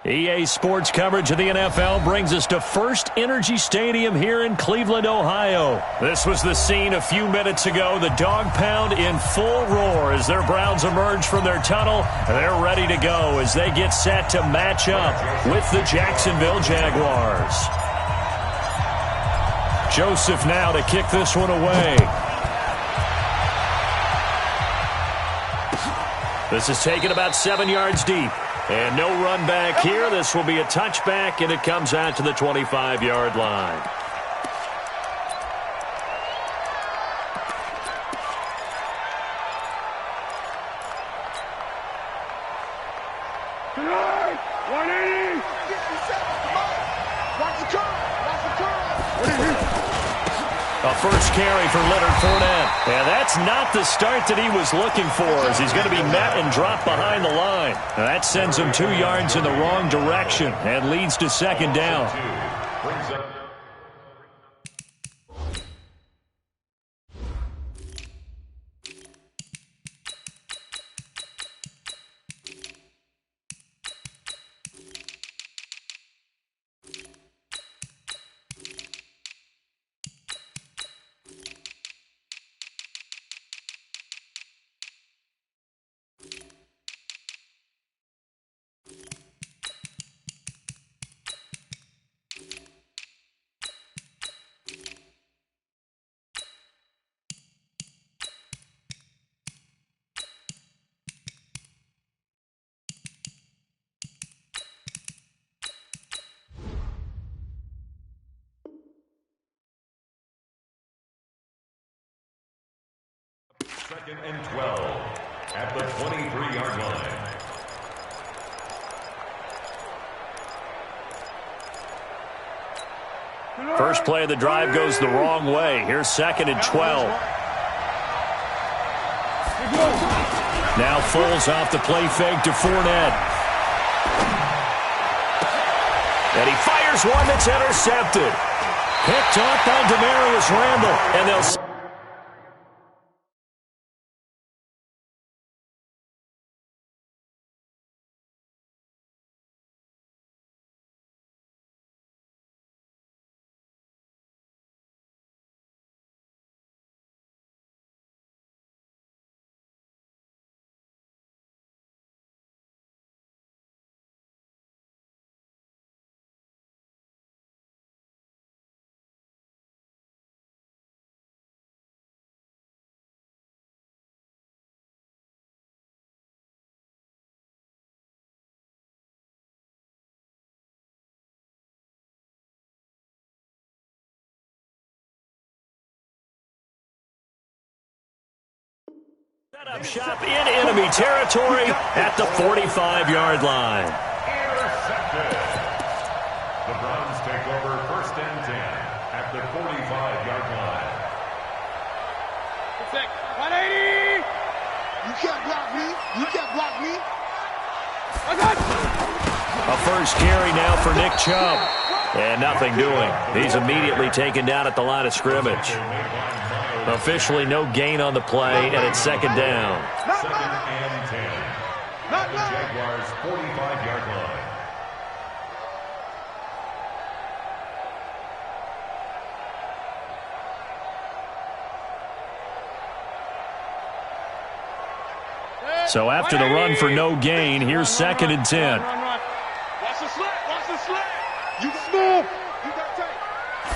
EA Sports coverage of the NFL brings us to First Energy Stadium here in Cleveland, Ohio. This was the scene a few minutes ago. The dog pound in full roar as their Browns emerge from their tunnel. They're ready to go as they get set to match up with the Jacksonville Jaguars. Joseph now to kick this one away. This is taken about 7 yards deep. And no run back here. This will be a touchback, and it comes out to the 25-yard line. A first carry for Leonard Fournette. And that's not the start that he was looking for, as he's going to be met and dropped behind the line. Now that sends him 2 yards in the wrong direction and leads to second down. Second and 12 at the 23-yard line. First play of the drive goes the wrong way. Here's second and 12. Now Foles off the play fake to Fournette. And he fires one that's intercepted. Picked off by Demarius Randall. And they'll... Set up shop in enemy territory at the 45-yard line. Intercepted. The Browns take over first and 10 at the 45-yard line. 180! You can't block me. You can't block me. A first carry now for Nick Chubb. And nothing doing. He's immediately taken down at the line of scrimmage. Officially no gain on the play, and it's second down. Second and 10 at the Jaguars' 45-yard line. So after the run for no gain, here's second and 10. Watch the slant. Watch the slant. You smooth. You got tight.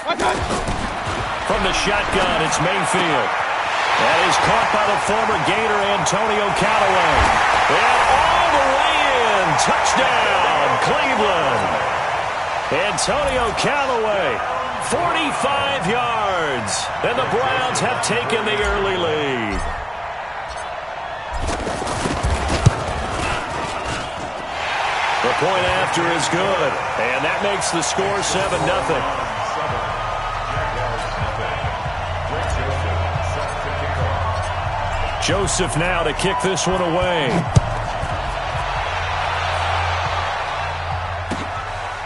Watch out. From the shotgun, it's Mayfield. That is caught by the former Gator Antonio Callaway. And all the way in. Touchdown, Cleveland. Antonio Callaway, 45 yards. And the Browns have taken the early lead. The point after is good. And that makes the score 7-0. Joseph now to kick this one away.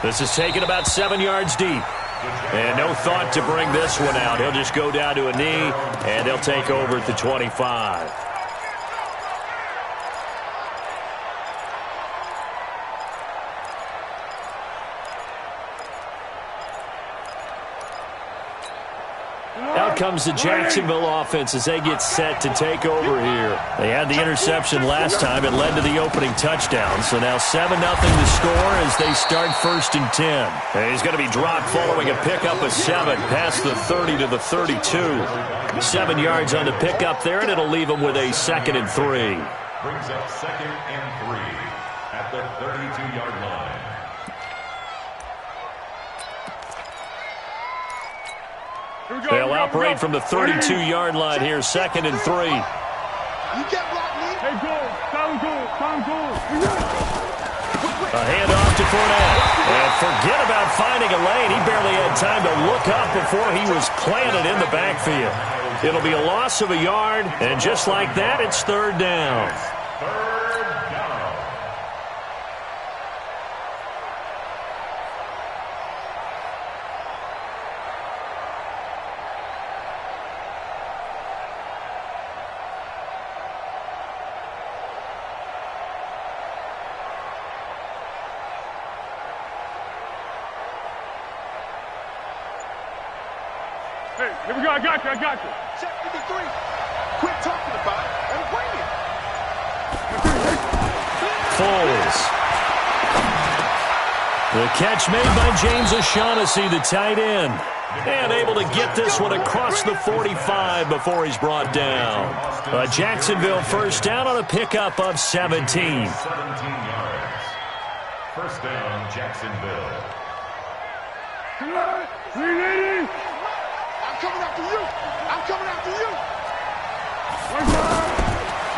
This is taken about 7 yards deep. And no thought to bring this one out. He'll just go down to a knee, and they'll take over at the 25. comes the Jacksonville offense as they get set to take over here. They had the interception last time. It led to the opening touchdown. So now 7-0 to score as they start 1st and 10. And he's going to be dropped following a pickup of 7 past the 30 to the 32. 7 yards on the pickup there, and it'll leave him with a 2nd and 3. Brings up 2nd and 3 at the 32-yard line. They'll operate from the 32-yard line here, 2nd and 3. You get blocked, Lee. Hey, go. Sound good. A handoff to Fournette. And forget about finding a lane. He barely had time to look up before he was planted in the backfield. It'll be a loss of a yard, and just like that, it's 3rd down. Hey, here we go. I got you. Check 53. Quit talking about it and bring it. Foles. The catch made by James O'Shaughnessy, the tight end. And able to get this one across the 45 before he's brought down. A Jacksonville 1st down on a pickup of 17. 17 yards. 1st down, Jacksonville. I'm coming after you.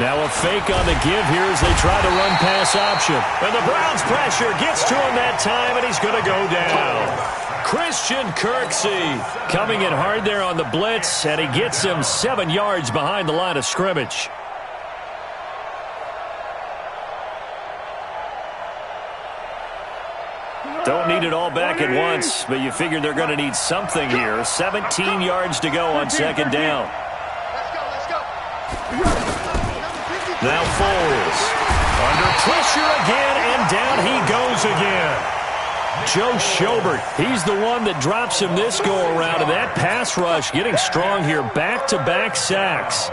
Now a fake on the give here as they try to run pass option. And the Browns pressure gets to him that time, and he's going to go down. Christian Kirksey coming in hard there on the blitz, and he gets him 7 yards behind the line of scrimmage. Don't need it all back at once, but you figure they're going to need something here. 17 yards to go on 2nd down. Let's go. Now Foles. Under pressure again, and down he goes again. Joe Schobert, he's the one that drops him this go-around, and that pass rush getting strong here. Back-to-back sacks.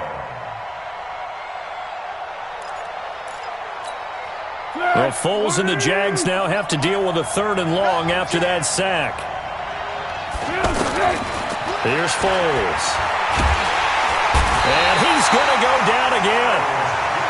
Well, Foles and the Jags now have to deal with a 3rd and long after that sack. Here's Foles. And he's going to go down again.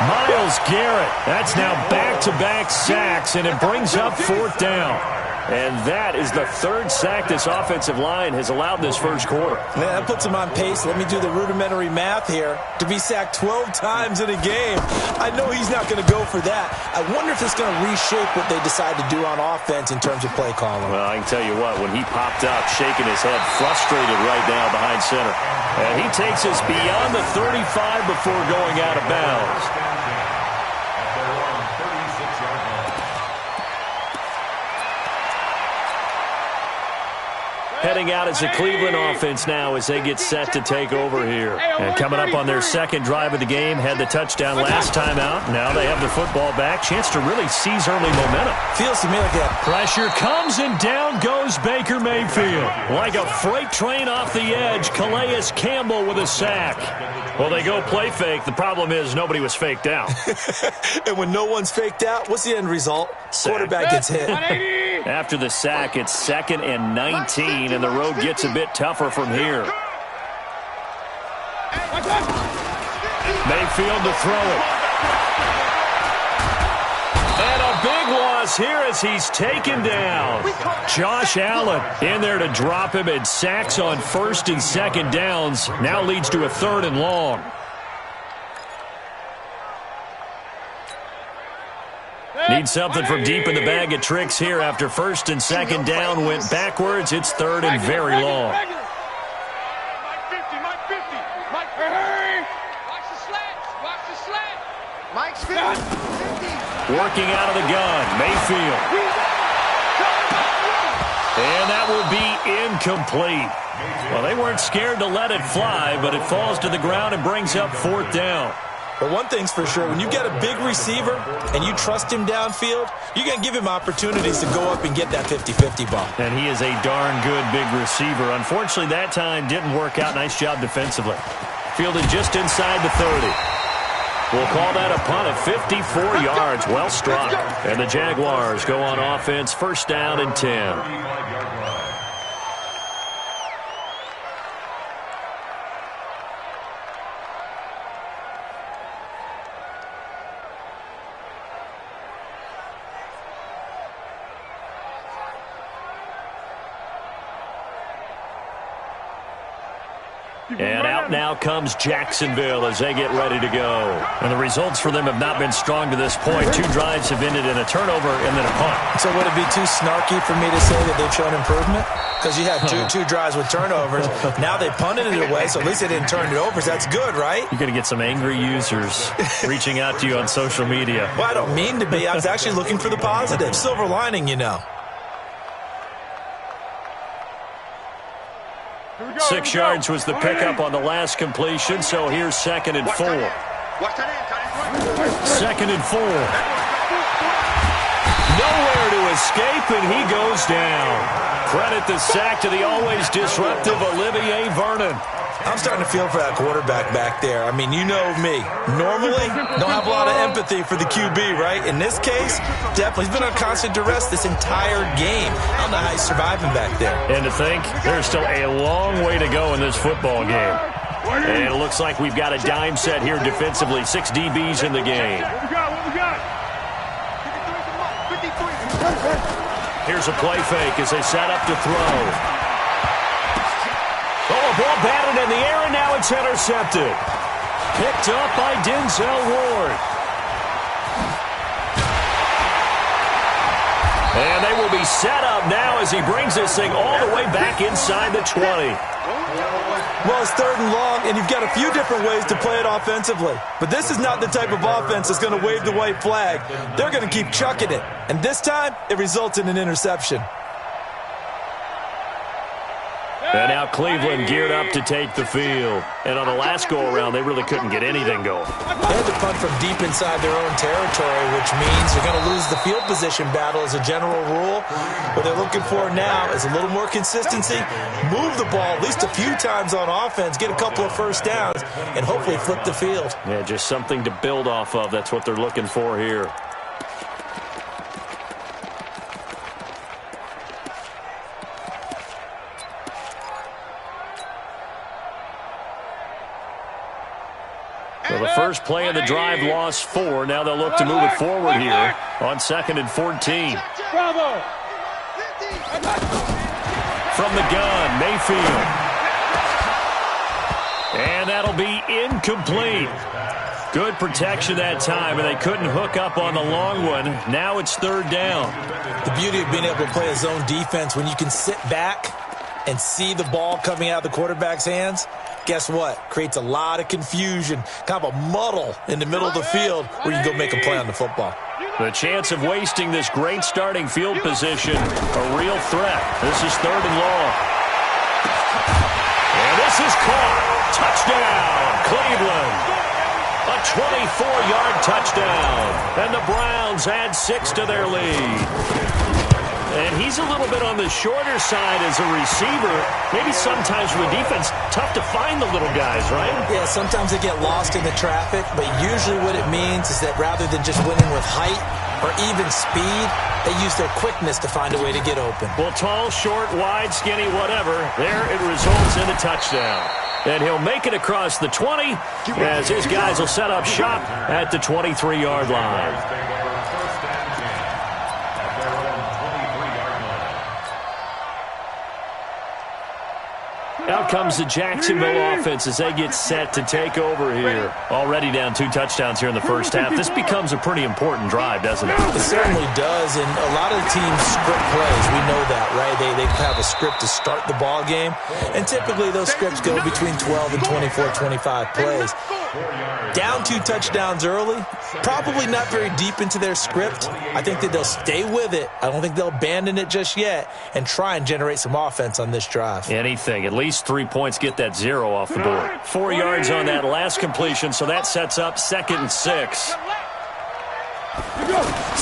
Myles Garrett. That's now back-to-back sacks, and it brings up 4th down. And that is the 3rd sack this offensive line has allowed this 1st quarter. Man, that puts him on pace. Let me do the rudimentary math here. To be sacked 12 times in a game, I know he's not going to go for that. I wonder if it's going to reshape what they decide to do on offense in terms of play calling. Well, I can tell you what, when he popped up, shaking his head, frustrated right now behind center. And he takes us beyond the 35 before going out of bounds. Heading out as the Cleveland offense now as they get set to take over here. And coming up on their 2nd drive of the game, had the touchdown last time out. Now they have the football back. Chance to really seize early momentum. Feels to me like that. Pressure comes, and down goes Baker Mayfield. Like a freight train off the edge, Calais Campbell with a sack. Well, they go play fake. The problem is nobody was faked out. And when no one's faked out, what's the end result? Sack. Quarterback gets hit. After the sack, it's 2nd and 19, and the road gets a bit tougher from here. Mayfield to throw it. And a big loss here as he's taken down. Josh Allen in there to drop him, and sacks on 1st and 2nd downs. Now leads to a 3rd and long. Need something from deep in the bag of tricks here after 1st and 2nd down went backwards. It's 3rd and very long. Mike 50. Mike, hurry. Watch the slant. Mike's 50. Working out of the gun, Mayfield. And that will be incomplete. Well, they weren't scared to let it fly, but it falls to the ground and brings up 4th down. But one thing's for sure, when you get a big receiver and you trust him downfield, you're going to give him opportunities to go up and get that 50-50 ball. And he is a darn good big receiver. Unfortunately, that time didn't work out. Nice job defensively. Fielded just inside the 30. We'll call that a punt at 54 yards. Well struck. And the Jaguars go on offense, first down and 10. And out now comes Jacksonville as they get ready to go. And the results for them have not been strong to this point. 2 drives have ended in a turnover and then a punt. So would it be too snarky for me to say that they've shown improvement? Because you had two drives with turnovers. Now they punted it away, so at least they didn't turn it over. So that's good, right? You're going to get some angry users reaching out to you on social media. Well, I don't mean to be. I was actually looking for the positive. Silver lining, you know. 6 yards was the pickup on the last completion, so here's 2nd and 4. 2nd and 4. Nowhere to escape, and he goes down. Credit the sack to the always disruptive Olivier Vernon. I'm starting to feel for that quarterback back there. I mean, you know me. Normally, don't have a lot of empathy for the QB, right? In this case, definitely. He's been on constant duress this entire game. I don't know how he's surviving back there. And to think, there's still a long way to go in this football game. And it looks like we've got a dime set here defensively. 6 DBs in the game. Here's a play fake as they set up to throw. Oh, a ball batted in the air, and now it's intercepted. Picked up by Denzel Ward. And they will be set up now as he brings this thing all the way back inside the 20. Well, it's 3rd and long, and you've got a few different ways to play it offensively. But this is not the type of offense that's going to wave the white flag. They're going to keep chucking it. And this time, it results in an interception. And now Cleveland geared up to take the field. And on the last go-around, they really couldn't get anything going. They had to punt from deep inside their own territory, which means you're going to lose the field position battle as a general rule. What they're looking for now is a little more consistency, move the ball at least a few times on offense, get a couple of first downs, and hopefully flip the field. Yeah, just something to build off of. That's what they're looking for here. So the first play of the drive lost 4. Now they'll look to move it forward here on 2nd and 14. From the gun, Mayfield. And that'll be incomplete. Good protection that time, and they couldn't hook up on the long one. Now it's 3rd down. The beauty of being able to play a zone defense, when you can sit back and see the ball coming out of the quarterback's hands, guess what? Creates a lot of confusion, kind of a muddle in the middle of the field where you can go make a play on the football. The chance of wasting this great starting field position, a real threat. This is 3rd and long. And this is caught. Touchdown, Cleveland. A 24-yard touchdown. And the Browns add 6 to their lead. And he's a little bit on the shorter side as a receiver. Maybe sometimes for the defense, tough to find the little guys, right? Yeah, sometimes they get lost in the traffic, but usually what it means is that rather than just winning with height or even speed, they use their quickness to find a way to get open. Well, tall, short, wide, skinny, whatever, there it results in a touchdown. And he'll make it across the 20 as his guys will set up shop at the 23-yard line. Out comes the Jacksonville offense as they get set to take over here. Already down 2 touchdowns here in the first half. This becomes a pretty important drive, doesn't it? It certainly does, and a lot of the teams script plays. We know that, right? They have a script to start the ball game, and typically those scripts go between 12 and 24, 25 plays. Down 2 touchdowns early, probably not very deep into their script. I think that they'll stay with it. I don't think they'll abandon it just yet and try and generate some offense on this drive. Anything. At least 3 3 points, get that 0 off the board. 4 yards on that last completion, so that sets up 2nd and 6.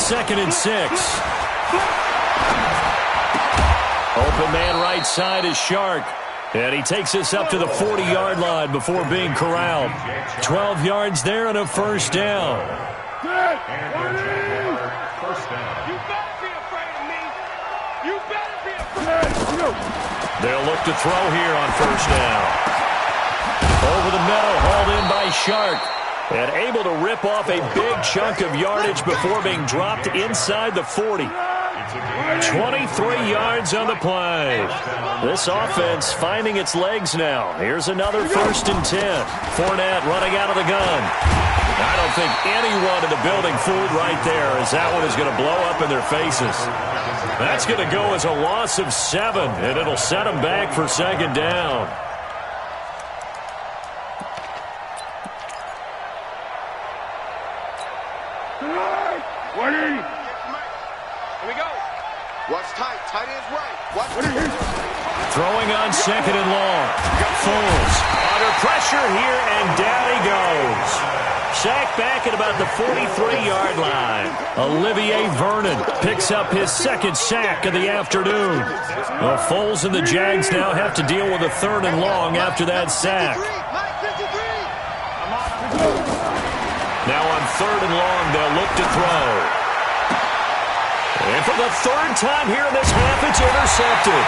2nd and 6. Open man right side is Shark. And he takes us up to the 40-yard line before being corralled. 12 yards there and a first down. And the Jaguar first down. You better be afraid of me. You better be afraid. They'll look to throw here on first down. Over the middle, hauled in by Shark. And able to rip off a big chunk of yardage before being dropped inside the 40. 23 yards on the play. This offense finding its legs now. Here's another 1st and 10. Fournette running out of the gun. I don't think anyone in the building fooled right there, as that one is going to blow up in their faces. That's going to go as a loss of 7, and it'll set them back for 2nd down. Watch tight. Tight ends right. Watch. Throwing on 2nd and long. Foles under pressure here, and down he goes. Sacked back at about the 43-yard line. Olivier Vernon picks up his 2nd sack of the afternoon. Well, Foles and the Jags now have to deal with a 3rd and long after that sack. Now on 3rd and long, they'll look to throw. And for the 3rd time here in this half, it's intercepted.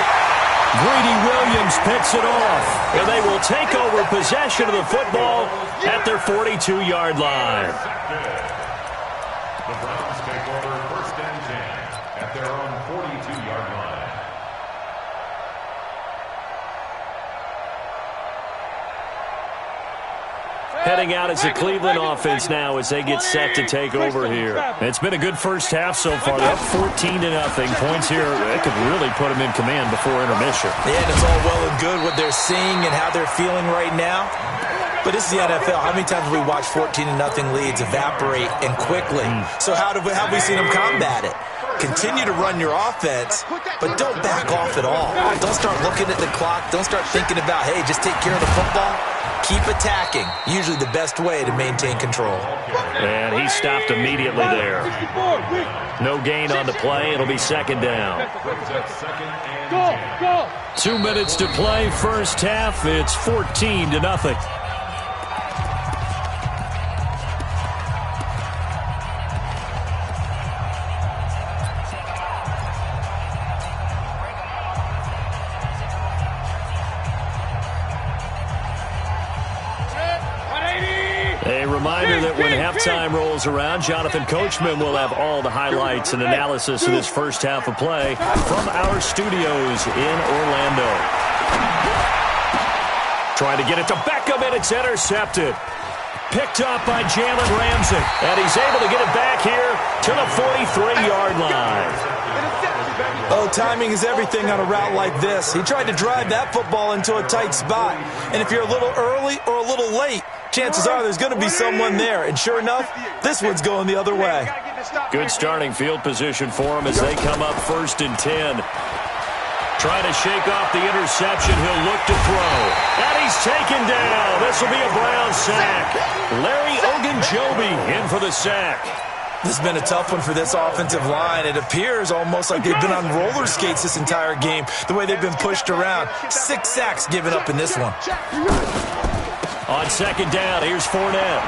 Greedy Williams picks it off, and they will take over possession of the football at their 42-yard line. The Browns take over 1st and 10 at their own 42-yard line. Heading out as the Cleveland offense now as they get set to take over here. It's been a good first half so far. They're up 14-0. Points here, that could really put them in command before intermission. Yeah, and it's all well and good what they're seeing and how they're feeling right now. But this is the NFL. How many times have we watched 14-0 leads evaporate and quickly? So how have we seen them combat it? Continue to run your offense, but don't back off at all. Don't start looking at the clock. Don't start thinking about, hey, just take care of the football. Keep attacking. Usually the best way to maintain control. And he stopped immediately there. No gain on the play. It'll be 2nd down. 2 minutes to play first half. It's 14-0. Reminder that when halftime rolls around, Jonathan Coachman will have all the highlights and analysis of this first half of play from our studios in Orlando. Trying to get it to Beckham, and it's intercepted. Picked up by Jalen Ramsey, and he's able to get it back here to the 43-yard line. Oh, timing is everything on a route like this. He tried to drive that football into a tight spot. And if you're a little early or a little late, chances are there's going to be someone there. And sure enough, this one's going the other way. Good starting field position for him as they come up 1st and 10. Trying to shake off the interception. He'll look to throw. And he's taken down. This will be a Browns sack. Larry Ogunjobi in for the sack. This has been a tough one for this offensive line. It appears almost like they've been on roller skates this entire game, the way they've been pushed around. 6 sacks given up in this one. On 2nd down, here's Fournette.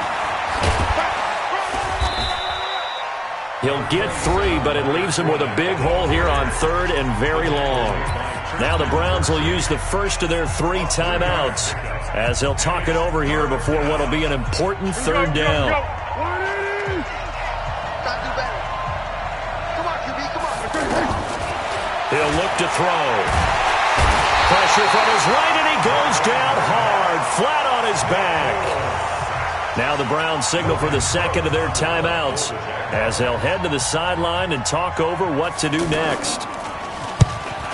He'll get 3, but it leaves him with a big hole here on 3rd and very long. Now the Browns will use the first of their 3 timeouts as they'll talk it over here before what will be an important 3rd down. He'll look to throw. Pressure from his right, and he goes down hard, flat on his back. Now the Browns signal for the 2nd of their timeouts as they'll head to the sideline and talk over what to do next.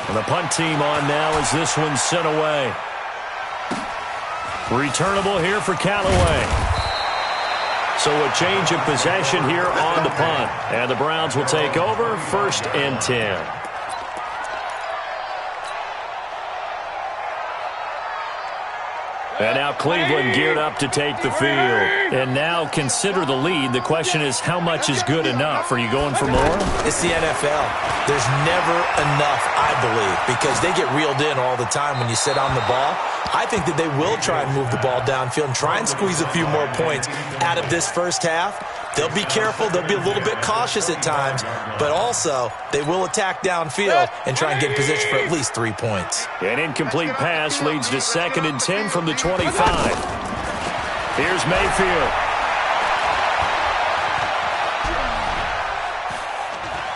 And the punt team on now as this one's sent away. Returnable here for Callaway. So a change of possession here on the punt. And the Browns will take over 1st and 10. And now Cleveland geared up to take the field. And now consider the lead. The question is, how much is good enough? Are you going for more? It's the NFL. There's never enough, I believe, because they get reeled in all the time when you sit on the ball. I think that they will try and move the ball downfield and try and squeeze a few more points out of this first half. They'll be careful. They'll be a little bit cautious at times, but also they will attack downfield and try and get in position for at least 3 points. An incomplete pass leads to 2nd and 10 from the 25. Here's Mayfield.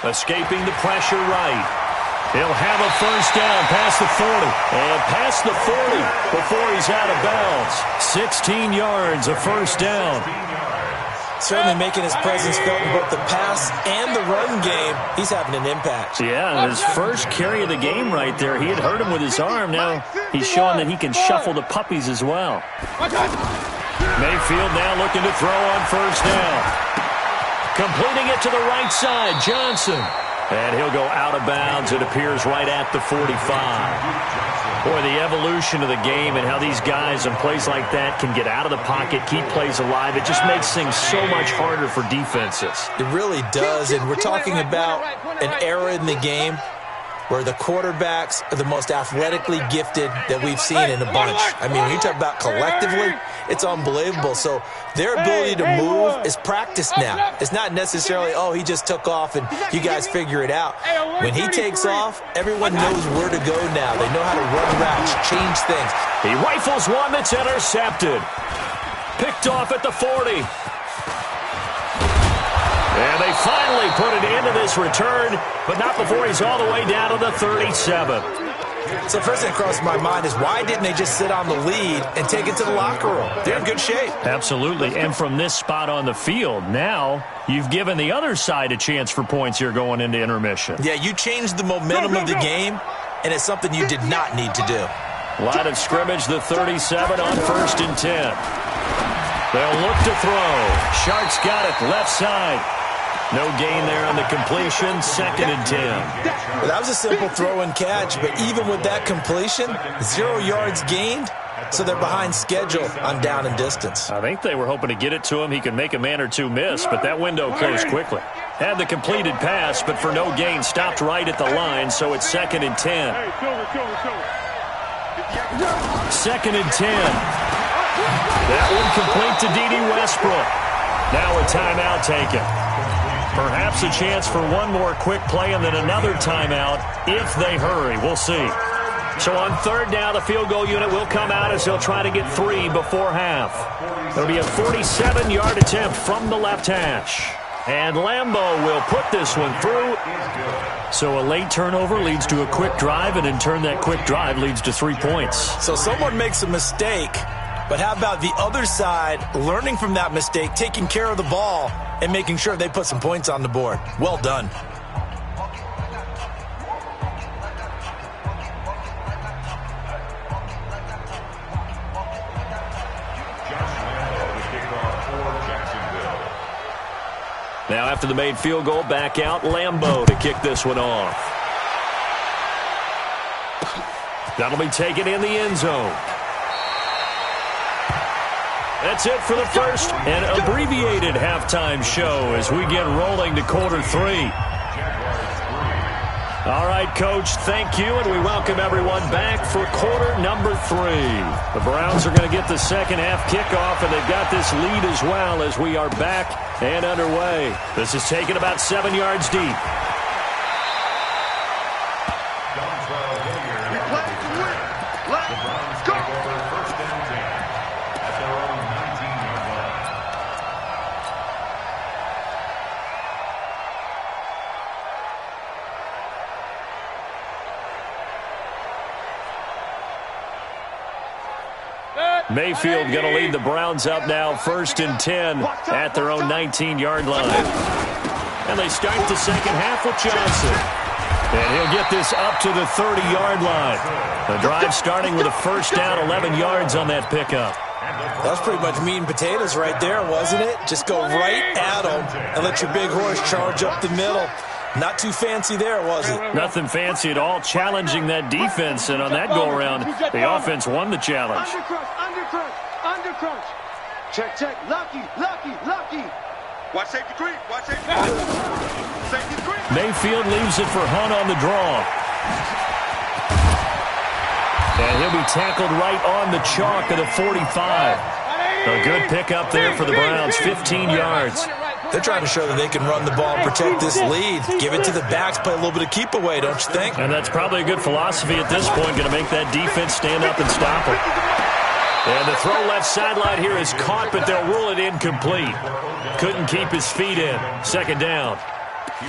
Escaping the pressure right. He'll have a first down past the 40. And past the 40 before he's out of bounds. 16 yards, a first down. Certainly making his presence felt in both the pass and the run game. He's having an impact. Yeah, his first carry of the game right there. He had hurt him with his arm. Now he's showing that he can shuffle the puppies as well. Mayfield now looking to throw on first down. Completing it to the right side, Johnson. And he'll go out of bounds, it appears, right at the 45. Boy, the evolution of the game and how these guys in plays like that can get out of the pocket, keep plays alive, it just makes things so much harder for defenses. It really does, and we're talking about an era in the game where the quarterbacks are the most athletically gifted that we've seen in a bunch. I mean, when you talk about collectively, it's unbelievable. So their ability to move is practiced now. It's not necessarily, oh, he just took off and you guys figure it out. When he takes off, everyone knows where to go now. They know how to run routes, change things. He rifles one that's intercepted. Picked off at the 40. And they finally put it into this return, but not before he's all the way down to the 37. So first thing that crossed my mind is why didn't they just sit on the lead and take it to the locker room? They're in good shape. Absolutely, and from this spot on the field, now you've given the other side a chance for points here going into intermission. Yeah, you changed the momentum of the game, and it's something you did not need to do. Line of scrimmage, the 37 on 1st and 10. They'll look to throw. Sharks got it, left side. No gain there on the completion, 2nd and 10. Well, that was a simple throw and catch, but even with that completion, 0 yards gained, so they're behind schedule on down and distance. I think they were hoping to get it to him. He could make a man or two miss, but that window closed quickly. Had the completed pass, but for no gain, stopped right at the line, so it's 2nd and 10. 2nd and 10. That one complete to D.D. Westbrook. Now a timeout taken. Perhaps a chance for one more quick play and then another timeout if they hurry. We'll see. So on 3rd down, the field goal unit will come out as they'll try to get 3 before half. It'll be a 47-yard attempt from the left hash. And Lambeau will put this one through. So a late turnover leads to a quick drive, and in turn that quick drive leads to 3 points. So someone makes a mistake, but how about the other side learning from that mistake, taking care of the ball, and making sure they put some points on the board? Well done. Now after the made field goal, back out Lambeau to kick this one off. That'll be taken in the end zone. That's it for the first and abbreviated halftime show as we get rolling to quarter 3. All right, Coach, thank you, and we welcome everyone back for quarter number 3. The Browns are going to get the second half kickoff, and they've got this lead as well as we are back and underway. This is taken about 7 yards deep. Mayfield going to lead the Browns up now, 1st and 10 at their own 19-yard line. And they start the second half with Johnson. And he'll get this up to the 30-yard line. The drive starting with a first down, 11 yards on that pickup. That was pretty much meat and potatoes right there, wasn't it? Just go right at them and let your big horse charge up the middle. Not too fancy there, was it? Nothing fancy at all, challenging that defense, and on that go-around, the offense won the challenge. Under crunch. Check. Lucky. Watch safety three. Safety three. Mayfield leaves it for Hunt on the draw. And he'll be tackled right on the chalk of the 45. A good pickup there for the Browns, 15 yards. They're trying to show that they can run the ball and protect this lead. Give it to the backs, play a little bit of keep away, don't you think? And that's probably a good philosophy at this point, going to make that defense stand up and stop them. And the throw left sideline here is caught, but they'll rule it incomplete. Couldn't keep his feet in. Second down.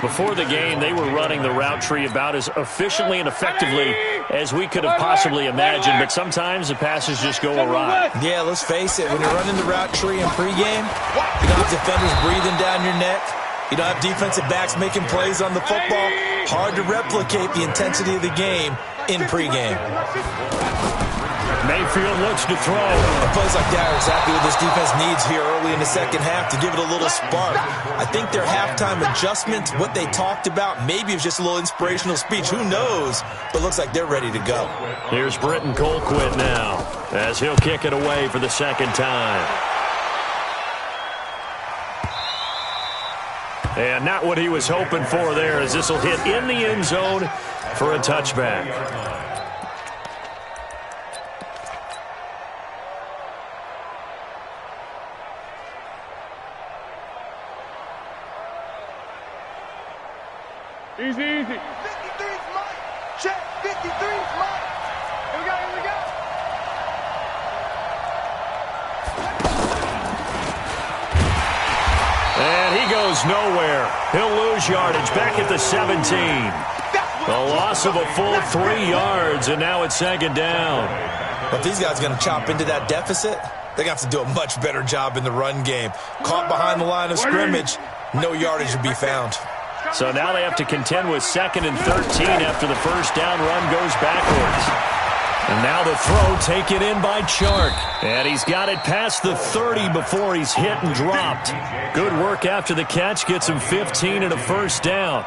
Before the game, they were running the route tree about as efficiently and effectively as we could have possibly imagined, but sometimes the passes just go awry. Yeah, let's face it. When you're running the route tree in pregame, you don't have defenders breathing down your neck. You don't have defensive backs making plays on the football. Hard to replicate the intensity of the game in pregame. Mayfield looks to throw. And plays like that are exactly what this defense needs here early in the second half to give it a little spark. I think their halftime adjustment, what they talked about, maybe it was just a little inspirational speech. Who knows? But looks like they're ready to go. Here's Britton Colquitt now as he'll kick it away for the second time. And not what he was hoping for there, as this will hit in the end zone for a touchback. Easy. 53's mine. Check. 53's mine. Here we go. And he goes nowhere. He'll lose yardage back at the 17. A loss of a full 3 yards, and now it's second down. But these guys are going to chop into that deficit. They're going to have to do a much better job in the run game. Caught behind the line of scrimmage, no yardage to be found. So now they have to contend with 2nd and 13 after the first down run goes backwards. And now the throw taken in by Chark. And he's got it past the 30 before he's hit and dropped. Good work after the catch. Gets him 15 and a first down.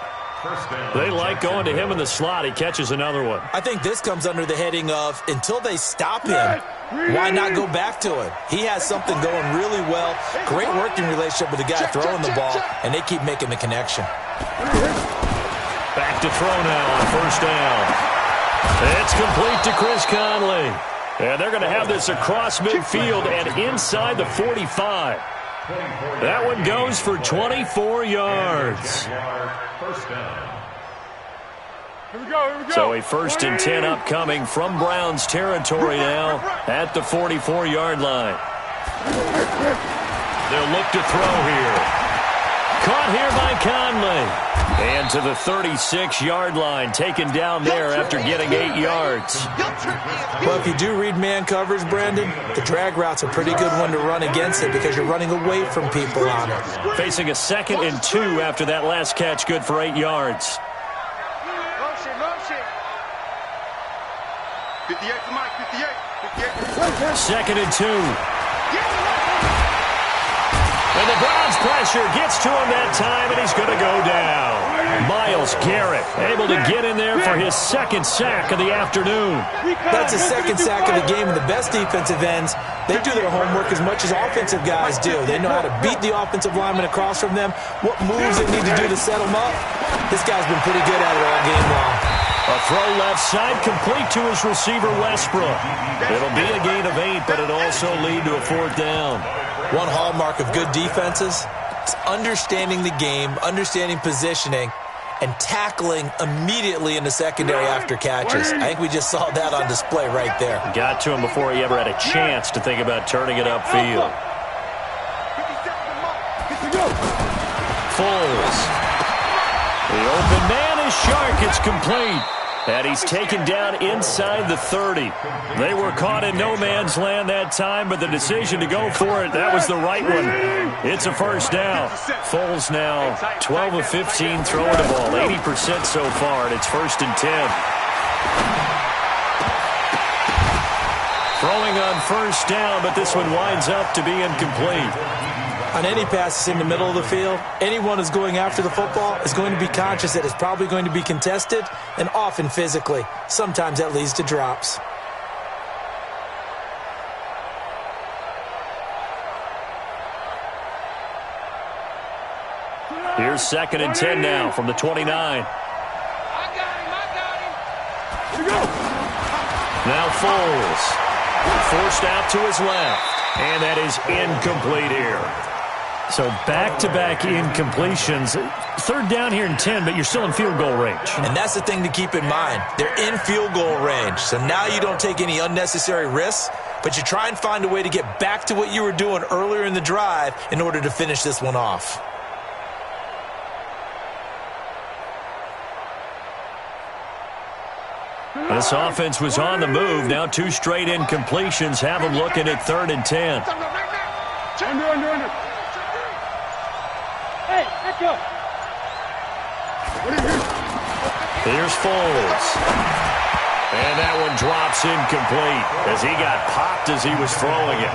They like going to him in the slot. He catches another one. I think this comes under the heading of until they stop him, why not go back to him? He has something going really well. Great working relationship with the guy throwing the ball, and they keep making the connection. Back to throw now on first down. It's complete to Chris Conley. And they're going to have this across midfield and inside the 45. That one goes for 24 yards. Here we go. So a 1st and 10 upcoming from Browns territory now at the 44-yard line. They'll look to throw here. Caught here by Conley. And to the 36-yard line, taken down there after getting 8 yards. Well, if you do read man coverage, Brandon, the drag route's a pretty good one to run against it because you're running away from people on it. Facing a 2nd and 2 after that last catch, good for 8 yards. Motion. 58 to Mike, 58. 2nd and 2. And the Browns pressure gets to him that time, and he's going to go down. Myles Garrett able to get in there for his 2nd sack of the afternoon. That's his 2nd sack of the game, and the best defensive ends, they do their homework as much as offensive guys do. They know how to beat the offensive lineman across from them, what moves they need to do to set them up. This guy's been pretty good at it all game long. A throw left side complete to his receiver, Westbrook. It'll be a gain of 8, but it'll also lead to a 4th down. One hallmark of good defenses is understanding the game, understanding positioning, and tackling immediately in the secondary after catches. I think we just saw that on display right there. Got to him before he ever had a chance to think about turning it upfield. Foles. The open man is Chark. It's complete. And he's taken down inside the 30. They were caught in no man's land that time, but the decision to go for it, that was the right one. It's a first down. Foles now 12 of 15 throwing the ball, 80% so far, and it's 1st and 10. Throwing on first down, but this one winds up to be incomplete. On any passes in the middle of the field, anyone who's going after the football is going to be conscious that it's probably going to be contested, and often physically. Sometimes that leads to drops. Here's 2nd and 10 now from the 29. I got him. Here we go. Now Foles. Forced out to his left. And that is incomplete here. So back-to-back incompletions. 3rd down here and 10, but you're still in field goal range. And that's the thing to keep in mind. They're in field goal range. So now you don't take any unnecessary risks, but you try and find a way to get back to what you were doing earlier in the drive in order to finish this one off. This offense was on the move. Now 2 straight incompletions have them looking at 3rd and 10. Under. Hey, let's go. Here's Foles. And that one drops incomplete as he got popped as he was throwing it.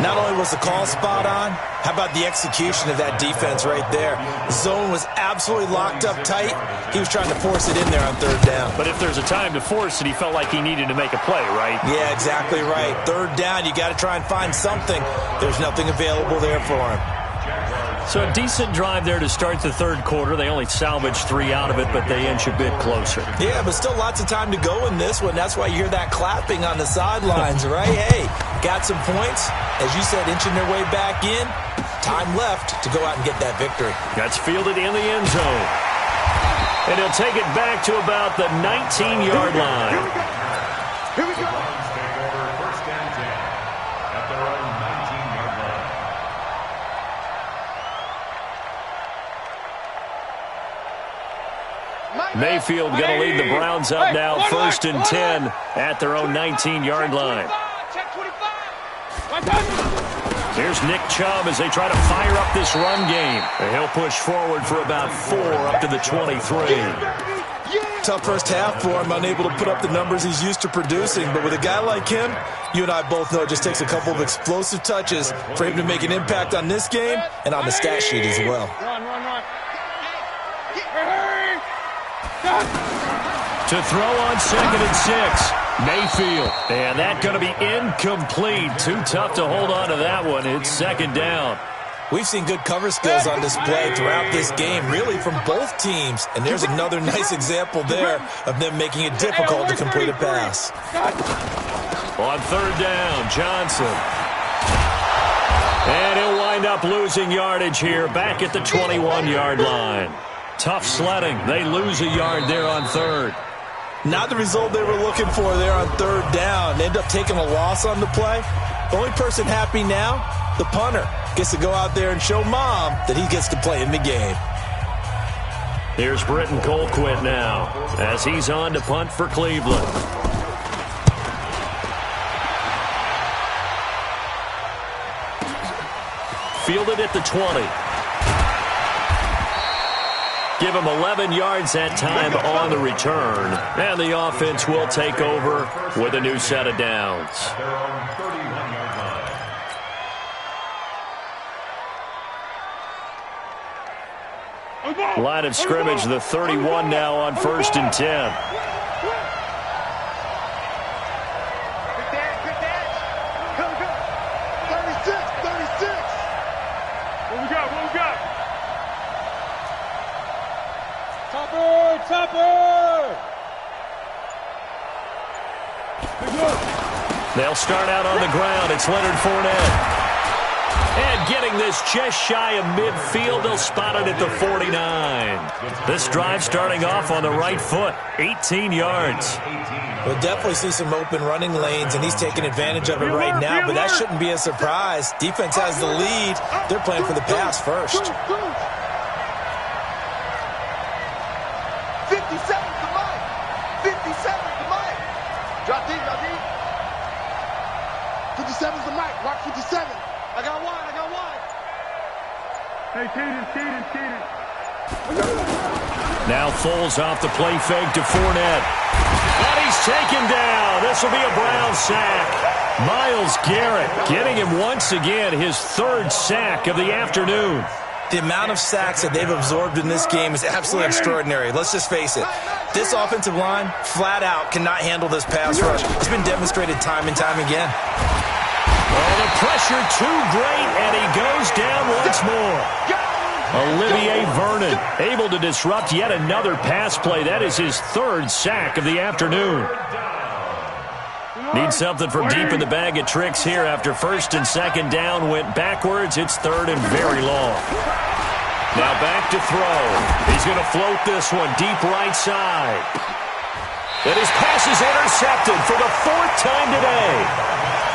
Not only was the call spot on, how about the execution of that defense right there? The zone was absolutely locked up tight. He was trying to force it in there on 3rd down. But if there's a time to force it, he felt like he needed to make a play, right? Yeah, exactly right. 3rd down, you got to try and find something. There's nothing available there for him. So a decent drive there to start the 3rd quarter. They only salvaged 3 out of it, but they inch a bit closer. Yeah, but still lots of time to go in this one. That's why you hear that clapping on the sidelines, right? Hey, got some points. As you said, inching their way back in. Time left to go out and get that victory. That's fielded in the end zone. And he'll take it back to about the 19-yard line. Here we go. Browns take over 1st and 10 at their own 19-yard line. Mayfield going to lead the Browns up now, 1st and 10 at their own 19-yard line. Check 25. Here's Nick Chubb as they try to fire up this run game. And he'll push forward for about 4 up to the 23. Tough first half for him, unable to put up the numbers he's used to producing. But with a guy like him, you and I both know it just takes a couple of explosive touches for him to make an impact on this game and on the stat sheet as well. Run. To throw on 2nd and 6. Mayfield. And that's going to be incomplete. Too tough to hold on to that one. It's 2nd down. We've seen good cover skills on display throughout this game, really from both teams. And there's another nice example there of them making it difficult to complete a pass. On 3rd down, Johnson. And he'll wind up losing yardage here back at the 21-yard line. Tough sledding. They lose a yard there on 3rd. Not the result they were looking for there on 3rd down. They end up taking a loss on the play. The only person happy now, the punter, gets to go out there and show Mom that he gets to play in the game. Here's Britton Colquitt now as he's on to punt for Cleveland. Fielded at the 20. Give him 11 yards that time on the return. And the offense will take over with a new set of downs. Their own 31-yard line. Line of scrimmage, the 31 now on 1st and 10. Good catch. Go. 36. What we got? Topper! They'll start out on the ground. It's Leonard Fournette. And getting this just shy of midfield, they'll spot it at the 49. This drive starting off on the right foot, 18 yards. We'll definitely see some open running lanes, and he's taking advantage of it right now, but that shouldn't be a surprise. Defense has the lead. They're playing for the pass first. 57 to Mike. 57 to Mike. Drop deep. 57's the Mike. Watch 57. I got wide. Hey, Caden. Now Foles off the play fake to Fournette. And he's taken down. This will be a Brown sack. Myles Garrett getting him once again his third sack of the afternoon. The amount of sacks that they've absorbed in this game is absolutely extraordinary. Let's just face it. This offensive line, flat out, cannot handle this pass rush. It's been demonstrated time and time again. Oh, the pressure too great, and he goes down once more. Olivier Vernon able to disrupt yet another pass play. That is his third sack of the afternoon. Need something from deep in the bag of tricks here after first and second down went backwards. It's third and very long. Now back to throw. He's going to float this one deep right side. And his pass is intercepted for the fourth time today.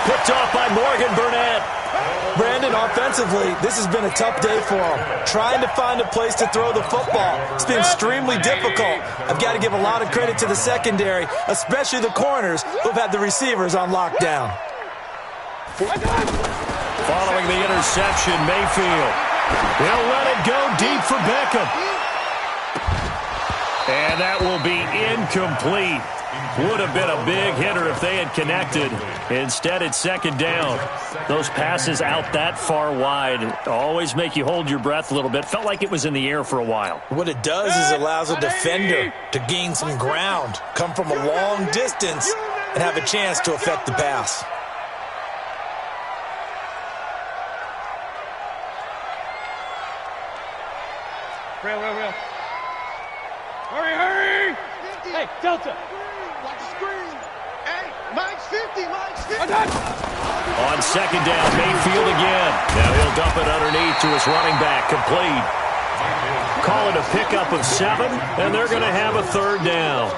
Picked off by Morgan Burnett. Brandon, offensively, this has been a tough day for him. Trying to find a place to throw the football. It's been extremely difficult. I've got to give a lot of credit to the secondary, especially the corners who've had the receivers on lockdown. Following the interception, Mayfield. He'll let it go deep for Beckham. And that will be incomplete. Would have been a big hitter if they had connected. Instead, it's second down. Those passes out that far wide always make you hold your breath a little bit. Felt like it was in the air for a while. What it does is it allows a defender to gain some ground, come from a long distance, and have a chance to affect the pass. Real. Hurry! Hey, Delta! Watch the screen! Hey, Mike's 50! On second down, Mayfield again. Now he'll dump it underneath to his running back, complete. Call it a pickup of 7, and they're going to have a third down.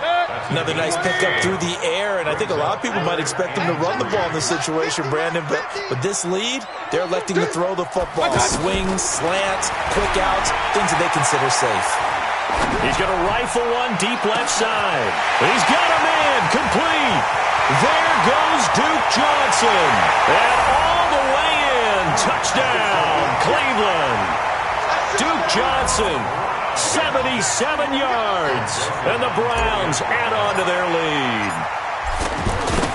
Another nice pickup through the air, and I think a lot of people might expect him to run the ball in this situation, Brandon, but with this lead, they're electing to throw the football. Swings, slants, quick outs, things that they consider safe. He's going to rifle one deep left side. He's got a man, complete. There goes Duke Johnson. And all the way in, touchdown, Cleveland. Duke Johnson, 77 yards. And the Browns add on to their lead.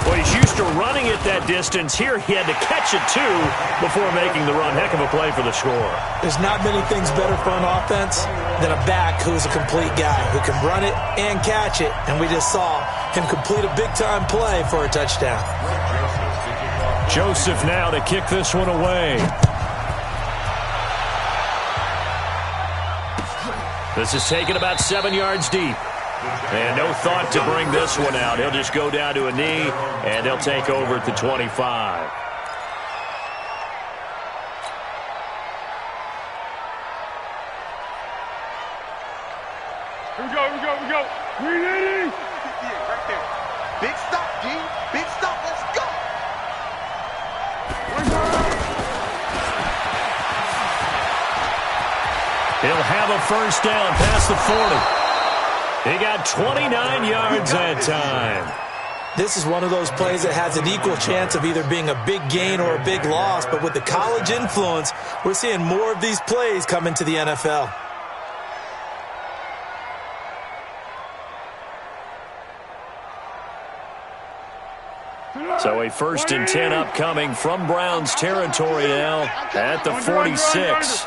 Well, he's used to running it that distance. Here he had to catch it, too, before making the run. Heck of a play for the score. There's not many things better for an offense than a back who is a complete guy who can run it and catch it. And we just saw him complete a big-time play for a touchdown. Joseph now to kick this one away. This is taken about 7 yards deep. And no thought to bring this one out. He'll just go down to a knee, and they'll take over at the 25. Here we go. Ready? Yeah, right there. Big stop, G. Big stop. Let's go. He'll have a first down past the 40. He got 29 yards that time. This is one of those plays that has an equal chance of either being a big gain or a big loss, but with the college influence, we're seeing more of these plays come into the NFL. So a 1st and 10 upcoming from Browns territory now at the 46.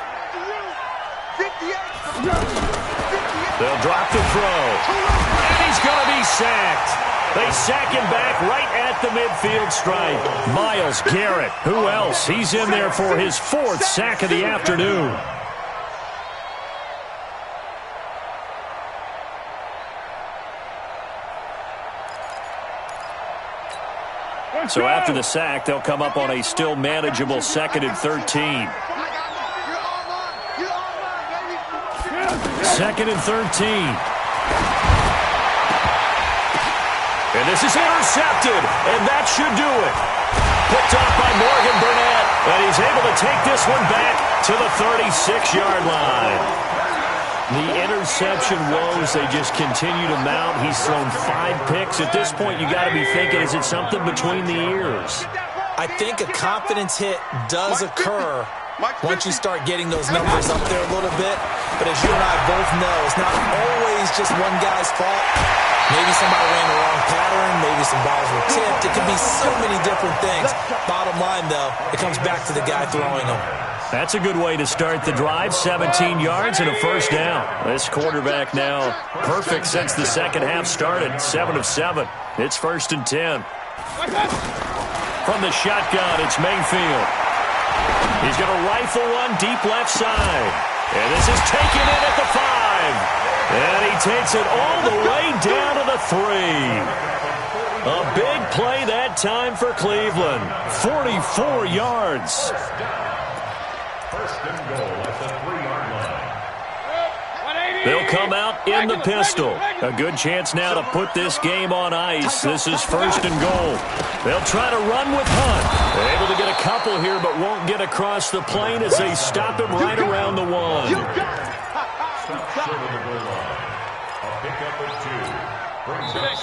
They'll drop the throw. And he's going to be sacked. They sack him back right at the midfield stripe. Myles Garrett. Who else? He's in there for his 4th sack of the afternoon. So after the sack, they'll come up on a still manageable 2nd and 13. 2nd and 13. And this is intercepted, and that should do it. Picked off by Morgan Burnett, and he's able to take this one back to the 36-yard line. The interception woes, they just continue to mount. He's thrown 5 picks. At this point, you got to be thinking, is it something between the ears? I think a confidence hit does occur once you start getting those numbers up there a little bit. But as you and I both know, it's not always just one guy's fault. Maybe somebody ran the wrong pattern. Maybe some balls were tipped. It could be so many different things. Bottom line, though, it comes back to the guy throwing them. That's a good way to start the drive. 17 yards and a first down. This quarterback now perfect since the second half started. 7 of 7. It's 1st and 10. From the shotgun, it's Mayfield. He's going to rifle one deep left side. And this is taken in at the 5. And he takes it all the way down to the 3. A big play that time for Cleveland. 44 yards. First and goal at the 3-yard line. They'll come out in the pistol. A good chance now to put this game on ice. This is 1st and goal. They'll try to run with Hunt. They're able to get a couple here, but won't get across the plane as they stop him right around the 1. Stop short of the goal line. A pickup of 2.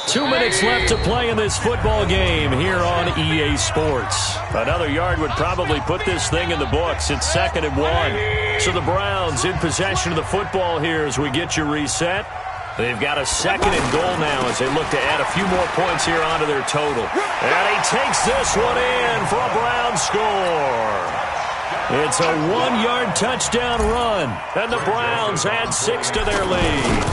2 minutes left to play in this football game here on EA Sports. Another yard would probably put this thing in the books. It's 2nd and 1. So the Browns in possession of the football here as we get you reset. They've got a 2nd and goal now as they look to add a few more points here onto their total. And he takes this one in for a Brown score. It's a 1-yard touchdown run, and the Browns add 6 to their lead.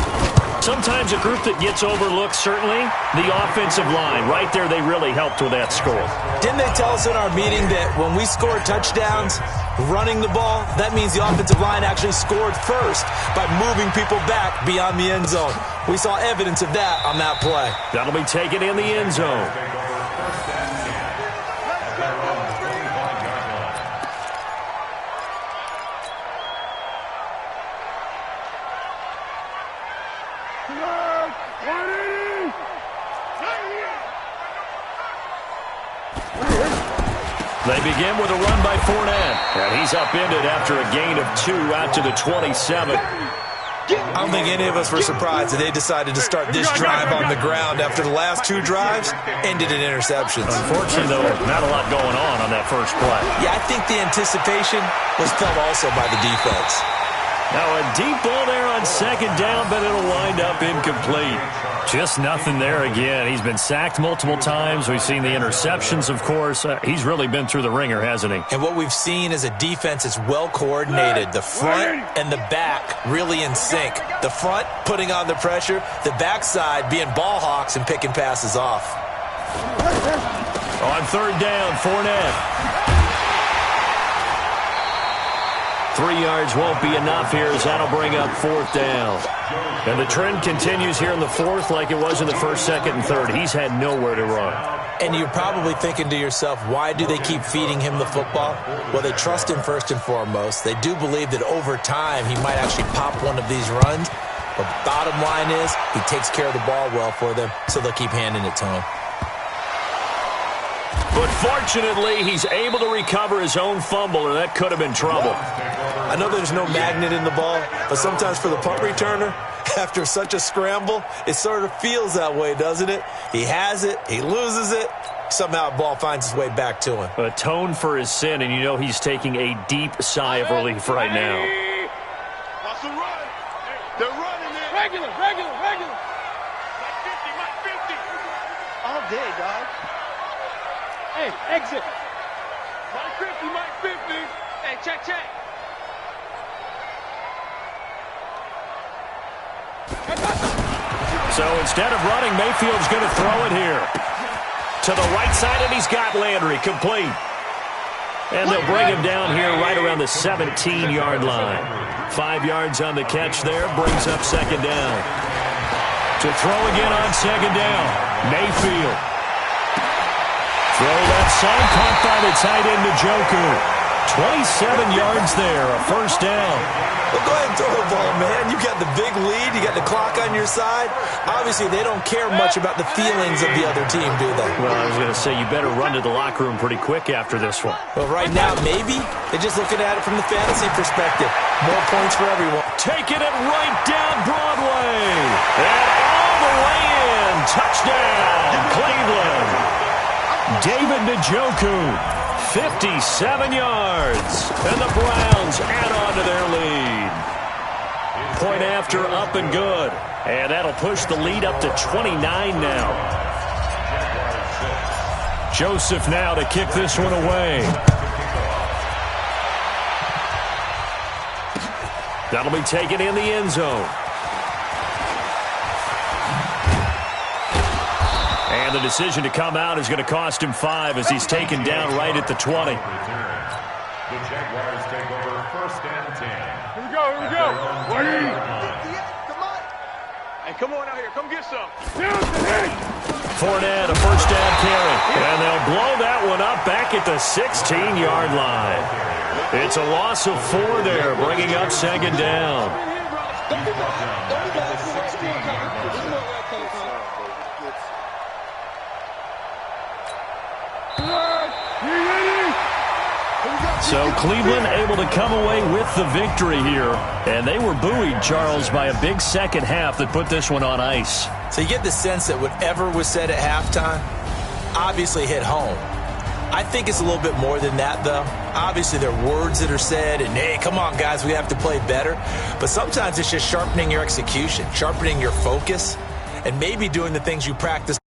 Sometimes a group that gets overlooked, certainly, the offensive line. Right there, they really helped with that score. Didn't they tell us in our meeting that when we score touchdowns running the ball, that means the offensive line actually scored first by moving people back beyond the end zone? We saw evidence of that on that play. That'll be taken in the end zone. They begin with a run by Fournette. And he's upended after a gain of 2 out to the 27. I don't think any of us were surprised that they decided to start this drive on the ground after the last 2 drives ended in interceptions. Unfortunately, though, not a lot going on that first play. Yeah, I think the anticipation was felt also by the defense. Now a deep ball there on 2nd down, but it'll wind up incomplete. Just nothing there again. He's been sacked multiple times. We've seen the interceptions, of course. He's really been through the ringer, hasn't he? And what we've seen is a defense that's well coordinated. The front and the back really in sync. The front putting on the pressure. The backside being ball hawks and picking passes off. On 3rd down, Fournette. 3 yards won't be enough here as that'll bring up 4th down. And the trend continues here in the 4th like it was in the 1st, 2nd, and 3rd. He's had nowhere to run. And you're probably thinking to yourself, why do they keep feeding him the football? Well, they trust him first and foremost. They do believe that over time he might actually pop one of these runs. But bottom line is he takes care of the ball well for them, so they'll keep handing it to him. But fortunately, he's able to recover his own fumble, or that could have been trouble. I know there's no magnet in the ball, but sometimes for the punt returner, after such a scramble, it sort of feels that way, doesn't it? He has it, he loses it, somehow the ball finds its way back to him. Atone for his sin, and you know he's taking a deep sigh of relief right now. Watch the run. They're running it. Regular. Mike 50. All day, dog. Hey, exit. Mike 50. Hey, check. So instead of running, Mayfield's going to throw it here. To the right side, and he's got Landry complete. And they'll bring him down here right around the 17-yard line. 5 yards on the catch there, brings up 2nd down. To throw again on 2nd down, Mayfield. Throw left side, caught by the tight end, Njoku. 27 yards there, a 1st down. Well, go ahead and throw the ball, man. You got the big lead. You got the clock on your side. Obviously, they don't care much about the feelings of the other team, do they? Well, I was going to say, you better run to the locker room pretty quick after this one. Well, right now, maybe. They're just looking at it from the fantasy perspective. More points for everyone. Taking it right down Broadway. And all the way in. Touchdown, Cleveland. David Njoku, 57 yards. And the Browns add on to their lead. Point after, up and good. And that'll push the lead up to 29 now. Joseph now to kick this one away. That'll be taken in the end zone. And the decision to come out is going to cost him 5 as he's taken down right at the 20. The Jaguars take over 1st and 10. Here we go, here we go. Come on. Hey, come on out here. Come get some. Fournette, a first down carry. And they'll blow that one up back at the 16-yard line. It's a loss of 4 there, bringing up 2nd down. So Cleveland able to come away with the victory here. And they were buoyed, Charles, by a big second half that put this one on ice. So you get the sense that whatever was said at halftime obviously hit home. I think it's a little bit more than that, though. Obviously, there are words that are said, and, hey, come on, guys, we have to play better. But sometimes it's just sharpening your execution, sharpening your focus, and maybe doing the things you practice